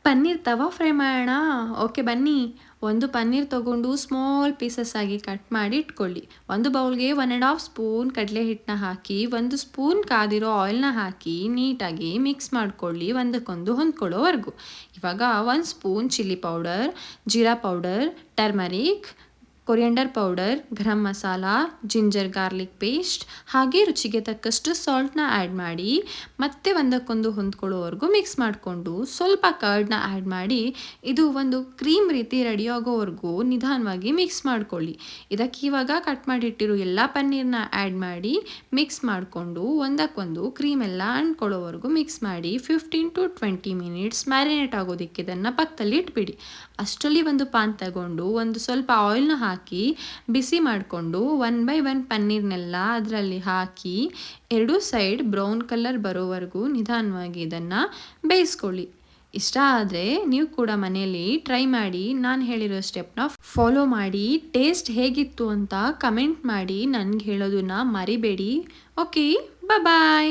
ಪನ್ನೀರ್ ತವಾ fry ಮಾಡೋಣ. Okay ಬನ್ನಿ. ಒಂದು ಪನ್ನೀರ್ ತೊಗೊಂಡು ಸ್ಮಾಲ್ ಪೀಸಸ್ ಆಗಿ ಕಟ್ ಮಾಡಿ ಇಟ್ಕೊಳ್ಳಿ. ಒಂದು ಬೌಲ್ಗೆ 1.5 ಸ್ಪೂನ್ ಕಡಲೆ ಹಿಟ್ಟನ್ನ ಹಾಕಿ 1 ಸ್ಪೂನ್ ಕಾದಿರೋ ಆಯಿಲ್ನ ಹಾಕಿ ನೀಟಾಗಿ ಮಿಕ್ಸ್ ಮಾಡ್ಕೊಳ್ಳಿ ಒಂದಕ್ಕೊಂದು ಹೊಂದ್ಕೊಳ್ಳೋವರೆಗೂ. ಇವಾಗ 1 spoon chilli powder, jeera powder, turmeric, coriander powder, garam masala, ginger garlic paste ಹಾಗೆ ರುಚಿಗೆ ತಕ್ಕಷ್ಟು ಸಾಲ್ಟ್ನ ಆ್ಯಡ್ ಮಾಡಿ ಮತ್ತೆ ಒಂದಕ್ಕೊಂದು ಹೊಂದ್ಕೊಳ್ಳೋವರೆಗೂ ಮಿಕ್ಸ್ ಮಾಡಿಕೊಂಡು ಸ್ವಲ್ಪ ಕರ್ಡ್ನ ಆ್ಯಡ್ ಮಾಡಿ ಇದು ಒಂದು ಕ್ರೀಮ್ ರೀತಿ ರೆಡಿ ಆಗೋವರೆಗೂ ನಿಧಾನವಾಗಿ ಮಿಕ್ಸ್ ಮಾಡ್ಕೊಳ್ಳಿ. ಇದಕ್ಕೆ ಇವಾಗ ಕಟ್ ಮಾಡಿಟ್ಟಿರೋ ಎಲ್ಲ ಪನ್ನೀರ್ನ ಆ್ಯಡ್ ಮಾಡಿ ಮಿಕ್ಸ್ ಮಾಡಿಕೊಂಡು ಒಂದಕ್ಕೊಂದು ಕ್ರೀಮ್ ಎಲ್ಲ ಅಂಟ್ಕೊಳ್ಳೋವರೆಗೂ ಮಿಕ್ಸ್ ಮಾಡಿ 15 to 20 ಮಿನಿಟ್ಸ್ ಮ್ಯಾರಿನೇಟ್ ಆಗೋದಕ್ಕೆ ಇದನ್ನು ಪಕ್ಕದಲ್ಲಿ ಇಟ್ಬಿಡಿ. ಅಷ್ಟರಲ್ಲಿ ಒಂದು ಪಾನ್ ತಗೊಂಡು ಒಂದು ಸ್ವಲ್ಪ ಆಯಿಲ್ನ ಹಾಕಿ ಬಿಸಿ ಮಾಡಿಕೊಂಡು 1/1 ಪನ್ನೀರ್ನೆಲ್ಲ ಅದರಲ್ಲಿ ಹಾಕಿ ಎರಡೂ ಸೈಡ್ ಬ್ರೌನ್ ಕಲರ್ ಬರೋವರೆಗೂ ನಿಧಾನವಾಗಿ ಇದನ್ನು ಬೇಯಿಸ್ಕೊಳ್ಳಿ. ಇಷ್ಟ ಆದರೆ ನೀವು ಕೂಡ ಮನೆಯಲ್ಲಿ ಟ್ರೈ ಮಾಡಿ ನಾನು ಹೇಳಿರೋ ಸ್ಟೆಪ್ನ ಫಾಲೋ ಮಾಡಿ ಟೇಸ್ಟ್ ಹೇಗಿತ್ತು ಅಂತ ಕಮೆಂಟ್ ಮಾಡಿ ನನಗೆ ಹೇಳೋದನ್ನ ಮರಿಬೇಡಿ. ಓಕೆ, ಬಾಯ್.